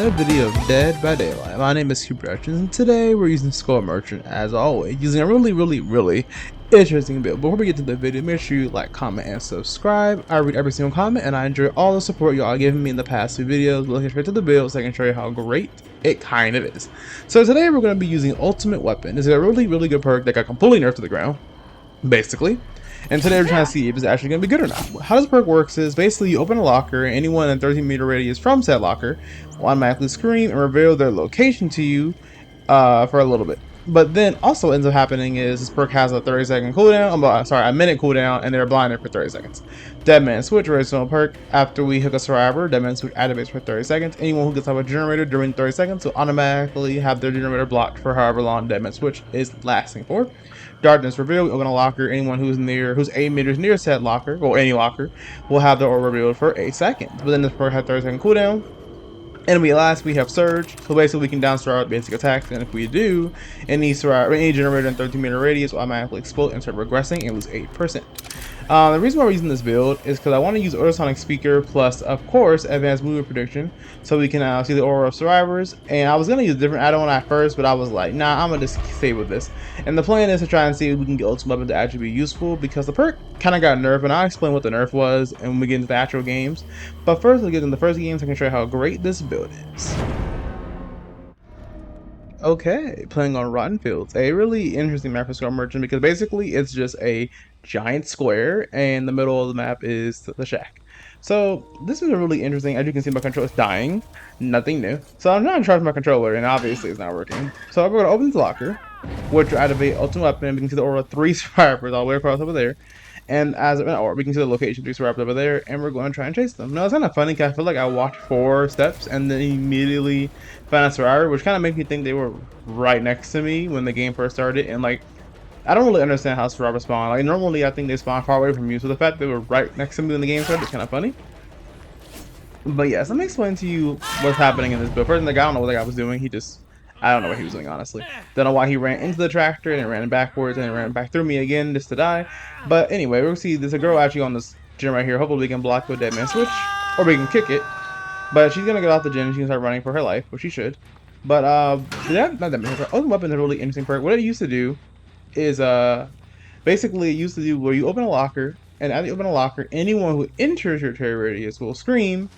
another video of Dead by Daylight. My name is Cubeproductions, and today we're using Skull Merchant as always, using a really interesting build. Before we get to the video, make sure you like, comment, and subscribe. I read every single comment, and I enjoy all the support y'all given me in the past few videos. Looking straight to the build so I can show you how great it kind of is. So today we're going to be using Ultimate Weapon. It's a really good perk that got completely nerfed to the ground, basically. And today we're trying to see if it's actually going to be good or not. How this perk works is basically you open a locker, and anyone in 13-meter radius from said locker will automatically scream and reveal their location to you for a little bit. But then also what ends up happening is this perk has a 30-second cooldown, a minute cooldown, and they're blinded for 30 seconds. Dead Man Switch, redstone perk. After we hook a survivor, Dead Man Switch activates for 30 seconds. Anyone who gets off a generator during 30 seconds will automatically have their generator blocked for however long Dead Man Switch is lasting for. Darkness Reveal, we open a locker. Anyone who's 8 meters near said locker, or any locker, will have their orb revealed for 8 seconds. But then this perk has 30-second cooldown. And last, we have Surge, so basically we can downstart our basic attacks, and if we do, any generator in 13-meter radius will automatically explode and start regressing and lose 8%. The reason why we're using this build is because I want to use ultrasonic speaker plus, of course, advanced movement prediction, so we can see the aura of survivors. And I was going to use a different add-on at first, but I was like, nah, I'm going to just stay with this. And the plan is to try and see if we can get ultimate weapon to actually be useful, because the perk kind of got nerfed, and I'll explain what the nerf was and when we get into the actual games. But first, let's get into the first game so I can show you how great this build is. Okay, playing on Rotten Fields, a really interesting map for Skull Merchant because basically it's just a giant square and the middle of the map is the shack. So this is a really interesting, as you can see my controller is dying, nothing new. So I'm not in charge of my controller and obviously it's not working. So we're going to open the locker, which will activate Ultimate Weapon, and we can see the aura of 3 survivors all the way across over there. And we can see the location of 3 survivors over there, and we're going to try and chase them. Now it's kind of funny because I feel like I walked 4 steps and then immediately found a survivor, which kind of makes me think they were right next to me when the game first started. And like, I don't really understand how survivors spawn. Like normally I think they spawn far away from you, so the fact that they were right next to me when the game started is kind of funny. But yes, let me explain to you what's happening in this build. First, I don't know what the guy was doing. I don't know what he was doing, honestly. Don't know why he ran into the tractor and it ran backwards and it ran back through me again just to die. But anyway, we'll see there's a girl actually on this gym right here. Hopefully we can block with Dead Man Switch, or we can kick it. But she's gonna get off the gym and she can start running for her life, which she should. But not that many. Ultimate Weapon is a really interesting perk. What it used to do is basically it used to do where you open a locker, and as you open a locker, anyone who enters your territory radius will scream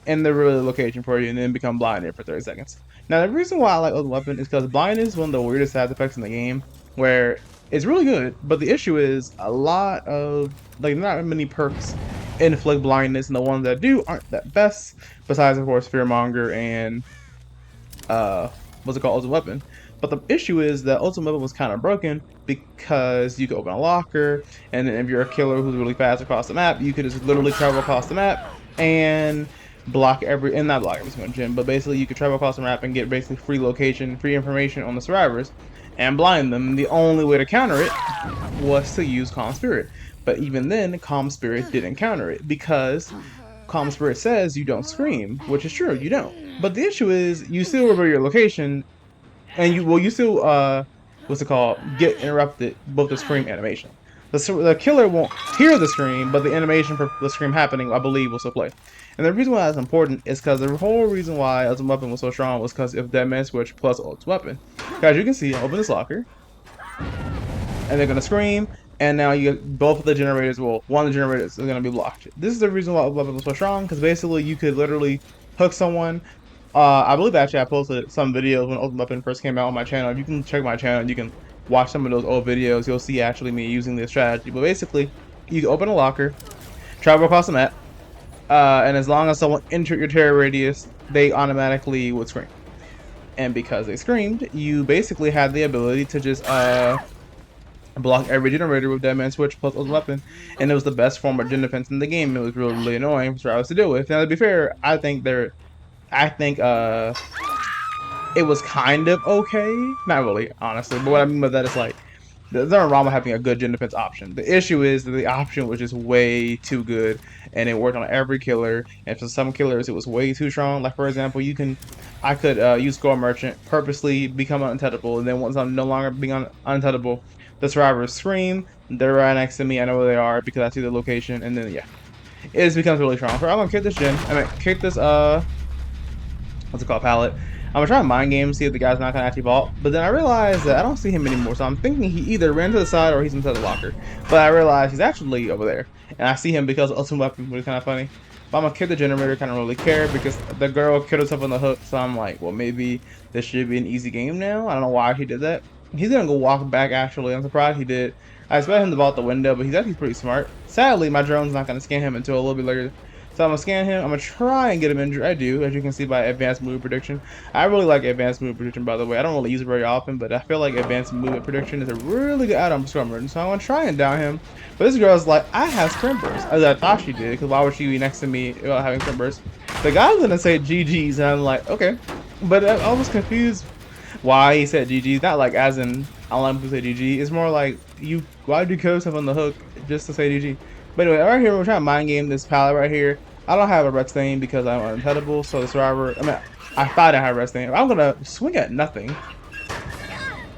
and the real location for you, and then become blinded for 30 seconds. Now, the reason why I like Ultimate Weapon is because blindness is one of the weirdest side effects in the game, where it's really good, but the issue is a lot of, like, not many perks inflict blindness, and the ones that do aren't that best, besides, of course, Fearmonger and, what's it called, Ultimate Weapon. But the issue is that Ultimate Weapon was kind of broken because you could open a locker, and then if you're a killer who's really fast across the map, you could just literally travel across the map and not block every single gym, but basically you could travel across the map and get basically free location, free information on the survivors and blind them. The only way to counter it was to use Calm Spirit, but even then Calm Spirit didn't counter it because Calm Spirit says you don't scream, which is true, you don't. But the issue is you still reveal your location, and you still get interrupted both the scream animation. The killer won't hear the scream, but the animation for the scream happening, I believe, will still play. And the reason why that's important is because the whole reason why Ultimate Weapon was so strong was because of Dead Man Switch plus Ultimate Weapon. As you can see, I open this locker, and they're gonna scream, and now you get both of the generators. Well, one of the generators is gonna be blocked. This is the reason why Ultimate Weapon was so strong, because basically you could literally hook someone. I believe actually I posted some videos when Ultimate Weapon first came out on my channel. If you can check my channel, you can watch some of those old videos. You'll see actually me using this strategy. But basically, you can open a locker, travel across the map, and as long as someone entered your terror radius, they automatically would scream. And because they screamed, you basically had the ability to just block every generator with Dead Man Switch plus Ultimate Weapon, and it was the best form of gen defense in the game. It was really annoying for survivors to deal with. Now, to be fair, I think it was kind of okay. Not really, honestly. But what I mean by that is, like, there's nothing wrong with having a good gen defense option. The issue is that the option was just way too good, and it worked on every killer. And for some killers, it was way too strong. Like, for example, I could use Skull Merchant, purposely become untouchable, and then once I'm no longer being untouchable, the survivors scream. They're right next to me. I know where they are because I see the location, and then yeah, it just becomes really strong. So I'm gonna kick this gen. I'm gonna kick this what's it called, pallet. I'm gonna try a mind game, see if the guy's not gonna actually vault. But then I realized that I don't see him anymore. So I'm thinking he either ran to the side or he's inside the locker. But I realized he's actually over there. And I see him because of ultimate weapon, which is kind of funny. But I'm gonna kill the generator, kind of really care because the girl killed herself on the hook. So I'm like, well, maybe this should be an easy game now. I don't know why he did that. He's gonna go walk back actually. I'm surprised he did. I expect him to vault the window, but he's actually pretty smart. Sadly, my drone's not gonna scan him until a little bit later. So I'm gonna scan him. I'm gonna try and get him injured. I do, as you can see by advanced move prediction. I really like advanced move prediction, by the way. I don't really use it very often, but I feel like advanced movement prediction is a really good add-on for Scrummer. So I'm gonna try and down him. But this girl's like, I have sprint burst, as I thought she did, because why would she be next to me without having sprint burst? The guy's gonna say GG's, and I'm like, okay. But I was confused why he said GG. Not like as in I don't like him to say GG. It's more like why did you kill yourself on the hook just to say GG? But anyway, right here we're trying to mind game this pallet right here. I don't have a red stain because I'm unpettable, so the survivor. I mean, I thought I had a red stain. I'm gonna swing at nothing,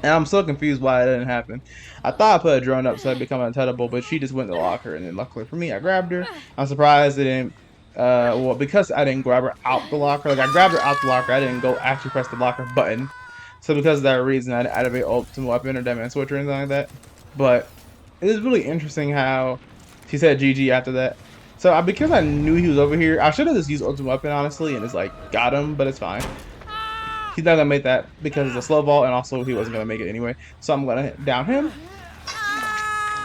and I'm so confused why it didn't happen. I thought I put a drone up so I become untenable, but she just went to lock her, and then luckily for me, I grabbed her. I'm surprised it didn't. Well, because I didn't grab her out the locker, like I grabbed her out the locker, I didn't go actually press the blocker button. So because of that reason, I didn't activate ultimate weapon or diamond switch or anything like that. But it is really interesting how she said GG after that. So because I knew he was over here, I should have just used ultimate weapon honestly and just like got him, but it's fine. He's not gonna make that because it's a slow vault, and also he wasn't gonna make it anyway. So I'm gonna down him.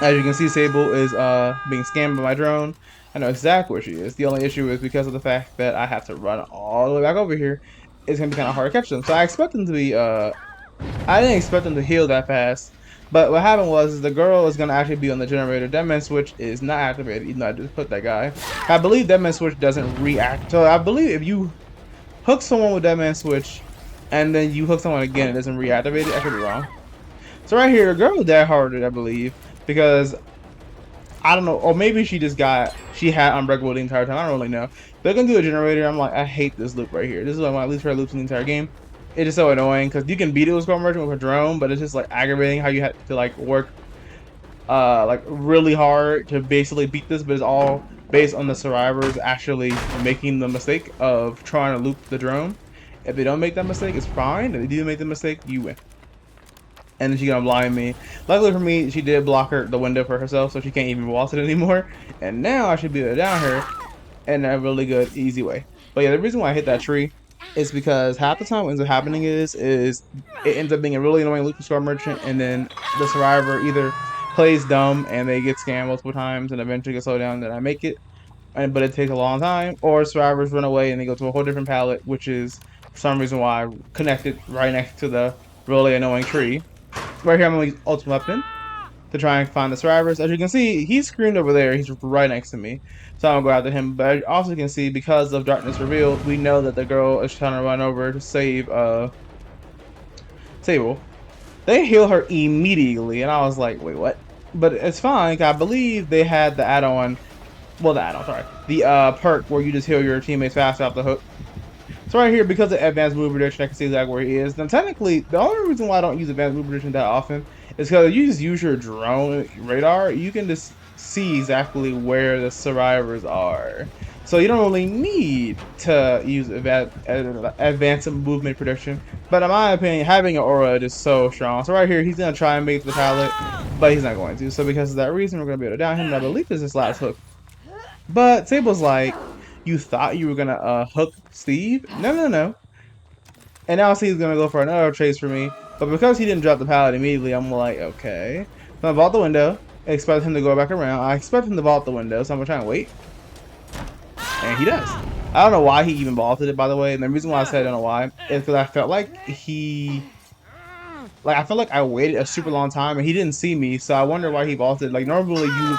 As you can see, Sable is being scanned by my drone. I know exactly where she is. The only issue is because of the fact that I have to run all the way back over here. It's gonna be kind of hard to catch them. So I expect them to be. I didn't expect them to heal that fast. But what happened was the girl is gonna actually be on the generator. Dead man switch is not activated, even though I just put that guy. I believe dead man switch doesn't react. So I believe if you hook someone with dead man switch, and then you hook someone again, it doesn't reactivate it. I could be wrong. So right here, the girl died harder, I believe, because I don't know, or maybe she had unbreakable the entire time. I don't really know. They're gonna do a generator. I'm like, I hate this loop right here. This is one of my least favorite loops in the entire game. It's just so annoying because you can beat it with Squad Merchant with a drone, but it's just like aggravating how you have to like work like really hard to basically beat this, but it's all based on the survivors actually making the mistake of trying to loop the drone. If they don't make that mistake, it's fine. If they do make the mistake, you win. And then she's gonna blind me. Luckily for me, she did block the window for herself, so she can't even waltz it anymore. And now I should be able to down her in a really good, easy way. But yeah, the reason why I hit that tree is because half the time what ends up happening is it ends up being a really annoying loop for Squad Merchant, and then the survivor either plays dumb and they get scammed multiple times and eventually get slowed down, then I make it. But it takes a long time, or survivors run away and they go to a whole different pallet, which is for some reason why I connected right next to the really annoying tree. Right here, I'm going to use ultimate weapon to try and find the survivors. As you can see, he's screened over there. He's right next to me. So I'm going to go after him. But as you also can see, because of darkness revealed, we know that the girl is trying to run over to save Sable. They heal her immediately, and I was like, wait, what? But it's fine. I believe they had the add-on. Well, the add-on, sorry. The perk where you just heal your teammates faster off the hook. So right here, because of advanced move prediction, I can see exactly where he is. Now, technically, the only reason why I don't use advanced move prediction that often is because you just use your drone radar. You can just see exactly where the survivors are. So you don't really need to use advanced movement prediction. But in my opinion, having an aura is so strong. So right here, he's going to try and make the pallet, but he's not going to. So because of that reason, we're going to be able to down him. And I believe this is his last hook. But Sable's like, you thought you were gonna hook Steve? No. And now Steve's gonna go for another chase for me. But because he didn't drop the pallet immediately, I'm like, okay. So I vault the window. I expect him to go back around. I expect him to vault the window, so I'm gonna try and wait. And he does. I don't know why he even vaulted it, by the way. And the reason why I said I don't know why is because I felt like I felt like I waited a super long time and he didn't see me. So I wonder why he vaulted. Like normally you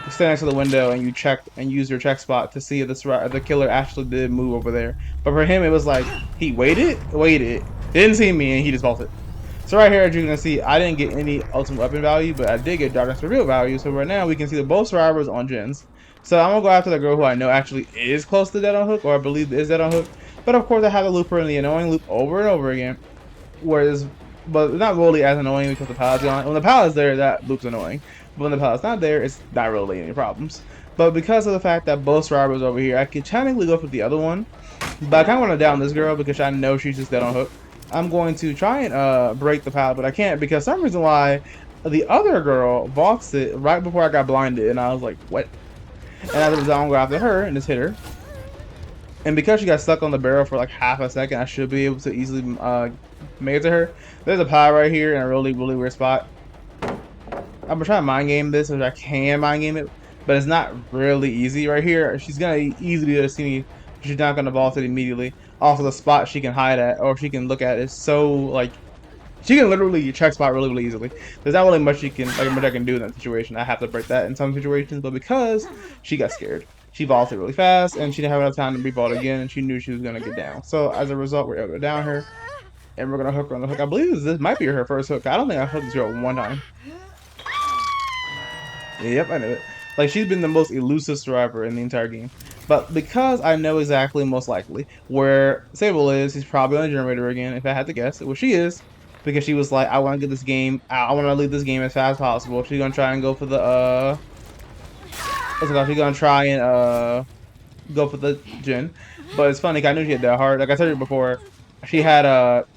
stand next to the window and you check and use your check spot to see if the killer actually did move over there. But for him, it was like he waited, didn't see me, and he just vaulted. So right here, as you're gonna see, I didn't get any ultimate weapon value, but I did get darkness reveal value. So right now we can see that both survivors on gens. So I'm gonna go after the girl who I know actually is close to dead on hook, or I believe is dead on hook. But of course, I have to loop her in the annoying loop over and over again. But not really as annoying because the pallet's gone. When the pallet's there, that loop's annoying. But when the pallet's not there, it's not really any problems. But because of the fact that both survivors over here, I can technically go for the other one. But I kind of want to down this girl because I know she's just dead on hook. I'm going to try and break the pal, but I can't because some reason why the other girl boxed it right before I got blinded, and I was like, what? And as a result, I'm going to go after her and just hit her. And because she got stuck on the barrel for like half a second, I should be able to easily make it to her. There's a pile right here in a really, really weird spot. I'm gonna try to mind game this, if I can mind game it, but it's not really easy right here. She's gonna easily see me. She's not gonna vault it immediately. Also, the spot she can hide at or she can look at is so like she can literally check spot really, really easily. There's not really much much I can do in that situation. I have to break that in some situations, but because she got scared, she vaulted really fast and she didn't have enough time to re-vault again, and she knew she was gonna get down. So as a result, we're able to down her, and we're gonna hook her on the hook. I believe this might be her first hook. I don't think I hooked this girl one time. Yep, I knew it. Like, she's been the most elusive survivor in the entire game. But because I know exactly, most likely, where Sable is, he's probably on a generator again, if I had to guess. Well, she is. Because she was like, I want to get this game, I want to leave this game as fast as possible. She's going to try and go for the, what's it called? She's going to try and, go for the gen. But it's funny, 'cause I knew she had Dead Hard. Like I told you before, she had,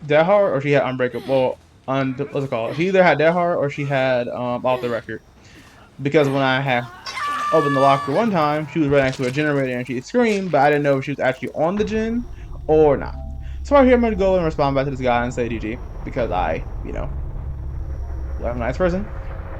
Dead Hard or she had Unbreakable. What's it called? She either had Dead Hard or she had, Off the Record. Because when I had opened the locker one time, she was right next to a generator and she screamed, but I didn't know if she was actually on the gen or not. So right here, I'm going to go and respond back to this guy and say GG, because I'm a nice person.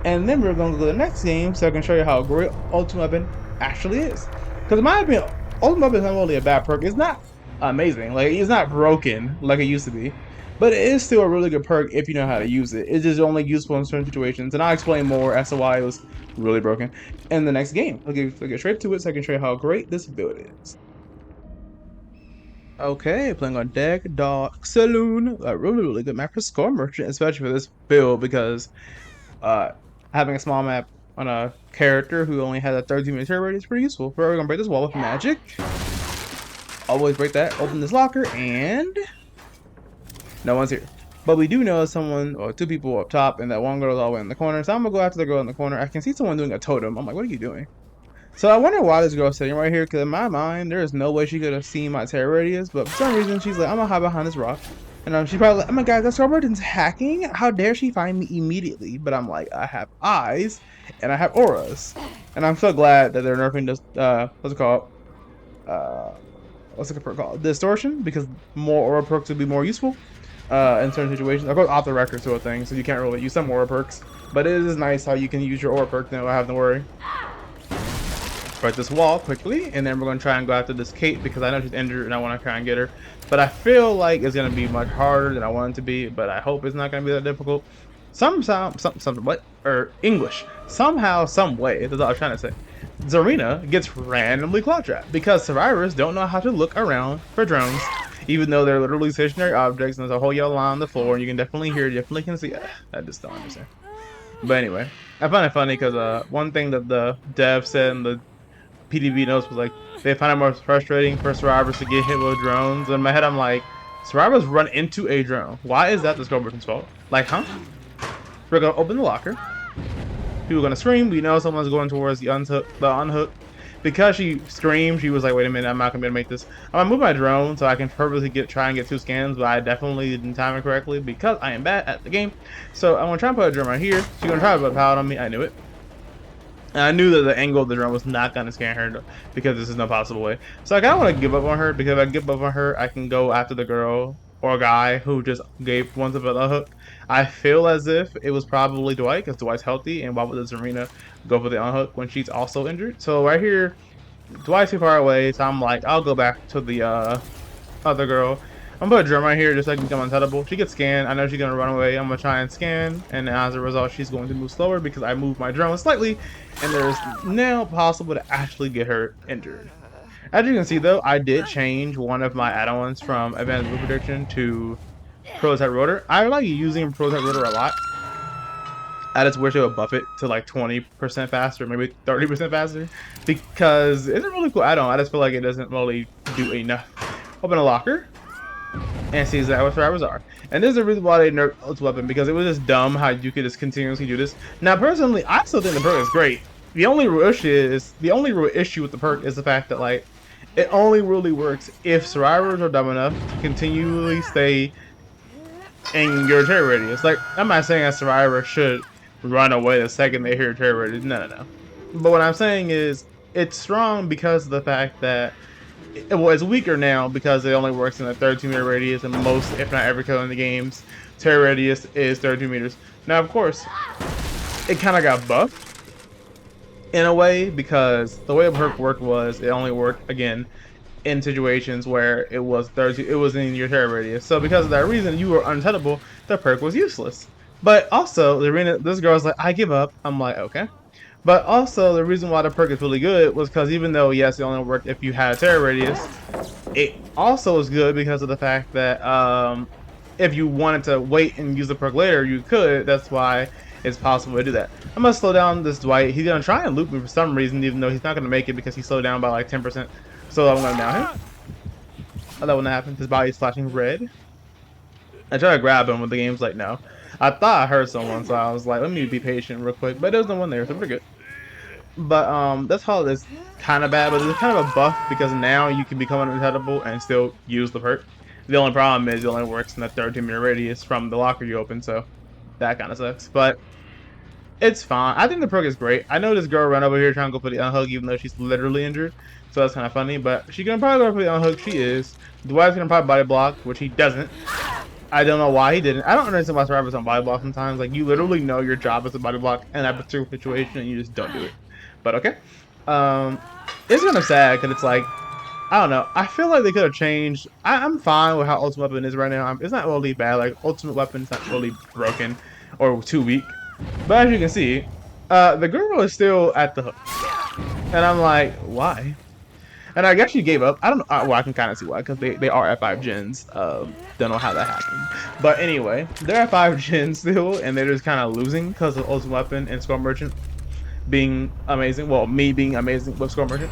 And then we're going to go to the next game so I can show you how great Ultimate Weapon actually is. Because in my opinion, Ultimate Weapon is not only a bad perk, it's not amazing. Like, it's not broken like it used to be. But it is still a really good perk if you know how to use it. It's just only useful in certain situations, and I'll explain more as to why it was really broken in the next game. I'll get straight to it so I can show you how great this build is. Okay, playing on deck, Dawg Saloon, a really, really good map for score merchant, especially for this build because having a small map on a character who only has a 13-minute turn rate is pretty useful. We're gonna break this wall with magic. Always break that, open this locker, and no one's here. But we do know someone, or two people up top, and that one girl's all the way in the corner. So I'm gonna go after the girl in the corner. I can see someone doing a totem. I'm like, what are you doing? So I wonder why this girl's sitting right here, because in my mind, there is no way she could have seen my terror radius. But for some reason, she's like, I'm gonna hide behind this rock. And she's probably like, oh my god, that's Robertson's hacking? How dare she find me immediately? But I'm like, I have eyes, and I have auras. And I'm so glad that they're nerfing this, what's it called? What's the perk called? Distortion, because more aura perks would be more useful. In certain situations. I'll go off the record sort of thing, so you can't really use some aura perks. But it is nice how you can use your aura perk now, I have to worry. Break this wall quickly, and then we're going to try and go after this Kate because I know she's injured and I want to try and get her. But I feel like it's going to be much harder than I want it to be, but I hope it's not going to be that difficult. English. Somehow, some way, that's all I was trying to say. Zarina gets randomly claw trapped because survivors don't know how to look around for drones. Even though they're literally stationary objects and there's a whole yellow line on the floor and you can definitely hear, definitely can see. I just don't understand. But anyway, I find it funny because one thing that the dev said in the PDB notes was like, they find it more frustrating for survivors to get hit with drones. And in my head, I'm like, survivors run into a drone. Why is that the Cubeproductions fault? Like, huh? We're going to open the locker. People are going to scream. We know someone's going towards the unhook. Because she screamed, she was like, wait a minute, I'm not going to be able to make this. I'm going to move my drone so I can purposely try and get 2 scans, but I definitely didn't time it correctly because I am bad at the game. So I'm going to try and put a drone right here. She's going to try to put a pallet on me. I knew it. And I knew that the angle of the drone was not going to scan her because this is no possible way. So I kind of want to give up on her because if I give up on her, I can go after the girl or guy who just gave one of the hook. I feel as if it was probably Dwight because Dwight's healthy, and why would the Zarina go for the unhook when she's also injured? So right here, Dwight's too far away, so I'm like, I'll go back to the other girl. I'm gonna put a drum right here just so I can become untouchable. She gets scanned. I know she's gonna run away. I'm gonna try and scan, and as a result, she's going to move slower because I moved my drone slightly, and there's now possible to actually get her injured. As you can see, though, I did change one of my add-ons from Advanced Move Prediction to Prototype Rotor. I like using Prototype Rotor a lot. I just wish it would buff it to like 20% faster, maybe 30% faster, because it's a really cool add-on. I just feel like it doesn't really do enough. Open a locker and see exactly what survivors are. And there's a reason why they nerfed its weapon, because it was just dumb how you could just continuously do this. Now, personally, I still think the perk is great. The only real issue with the perk is the fact that, like, It only really works if survivors are dumb enough to continually stay in your terror radius. Like, I'm not saying a survivor should run away the second they hear terror radius. No, no, no. But what I'm saying is it's strong because of the fact that well, it's weaker now because it only works in a 32-meter radius, and most, if not every kill in the games, terror radius is 32 meters. Now, of course, it kind of got buffed in a way because the way the perk worked was it only worked again in situations where it was 30, it was in your terror radius. So because of that reason, you were untouchable. The perk was useless. But also, the arena, this girl's like, I give up. I'm like, okay. But also, the reason why the perk is really good was because even though, yes, it only worked if you had a terror radius, it also is good because of the fact that if you wanted to wait and use the perk later, you could. That's why it's possible to do that. I'm going to slow down this Dwight. He's going to try and loop me for some reason, even though he's not going to make it because he slowed down by like 10%. So I'm going to down him. Oh, that wouldn't happen. His body's flashing red. I try to grab him, but the game's like, no. I thought I heard someone, so I was like, let me be patient real quick. But there's no one there, so we're good. But that's how it's kind of bad, but it's kind of a buff because now you can become uninhabitable and still use the perk. The only problem is it only works in the 13-meter radius from the locker you open, so that kind of sucks. But it's fine. I think the perk is great. I know this girl ran over here trying to go for the unhug even though she's literally injured, so that's kind of funny. But she's gonna probably go for the unhug. She is. Dwight's gonna probably body block, which he doesn't. I don't know why he didn't. I don't understand why survivors don't body block sometimes. Like, you literally know your job is to body block in that particular situation and you just don't do it. But okay. It's kind of sad because it's like, I don't know. I feel like they could have changed. I'm fine with how Ultimate Weapon is right now. It's not really bad. Like, Ultimate Weapon's not really broken or too weak. But as you can see, the girl is still at the hook. And I'm like, why? And I guess she gave up. I don't know. Well, I can kind of see why, because they are at 5 gens. Don't know how that happened. But anyway, they're at 5 gens still, and they're just kind of losing because of Ultimate Weapon and Score Merchant being amazing. Well, me being amazing with Score Merchant.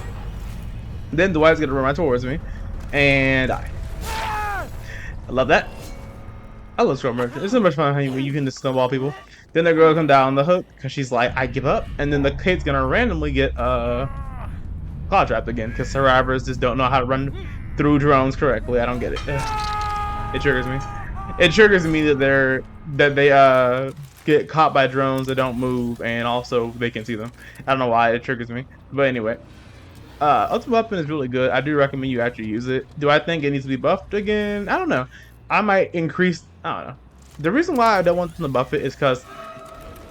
Then Dwight's going to run right towards me, and I love that. I love Score Merchant. It's so much fun when you can just snowball people. Then the girl come down the hook because she's like, I give up. And then the kid's going to randomly get claw trapped again because survivors just don't know how to run through drones correctly. I don't get it. It triggers me. It triggers me that they get caught by drones that don't move and also they can see them. I don't know why it triggers me, but anyway, Ultimate Weapon is really good. I do recommend you actually use it. Do I think it needs to be buffed again? I don't know. I might increase. I don't know. The reason why I don't want them to buff it is because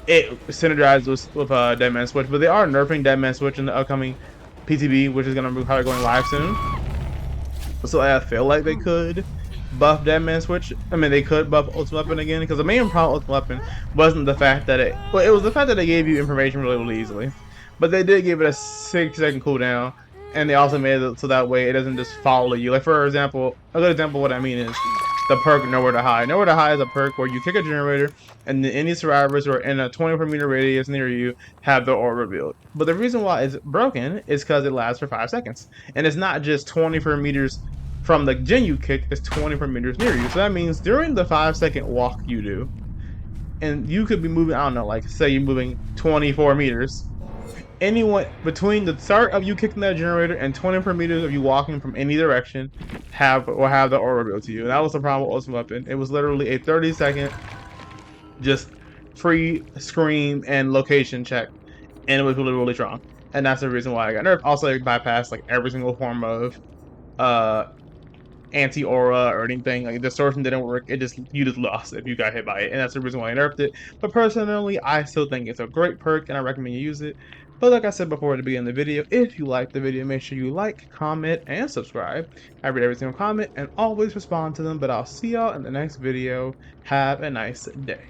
it synergizes with Dead Man Switch, but they are nerfing Dead Man Switch in the upcoming PTB, which is going to be probably going live soon. So I feel like they could buff Dead Man Switch. I mean, they could buff Ultimate Weapon again, because the main problem with Ultimate Weapon wasn't the fact that it was the fact that they gave you information really, really easily. But they did give it a 6-second cooldown, and they also made it so that way it doesn't just follow you. Like, for example, a good example of what I mean is the perk Nowhere to Hide. Nowhere to Hide is a perk where you kick a generator, and then any survivors who are in a 24-meter radius near you have their aura revealed. But the reason why it's broken is because it lasts for 5 seconds. And it's not just 24 meters from the gen you kick, it's 24 meters near you. So that means during the 5-second walk you do, and you could be moving, I don't know, like say you're moving 24 meters, anyone between the start of you kicking that generator and 24 meters of you walking from any direction will have the aura revealed to you. And that was the problem with Ultimate Weapon. It was literally a 30-second just free scream and location check, and it was really, really strong. And that's the reason why I got nerfed. Also, it bypassed like every single form of anti-aura or anything. Like, the distortion didn't work. You just lost if you got hit by it, and that's the reason why I nerfed it. But personally, I still think it's a great perk, and I recommend you use it. But like I said before at the beginning of the video, if you like the video, make sure you like, comment, and subscribe. I read every single comment and always respond to them. But I'll see y'all in the next video. Have a nice day.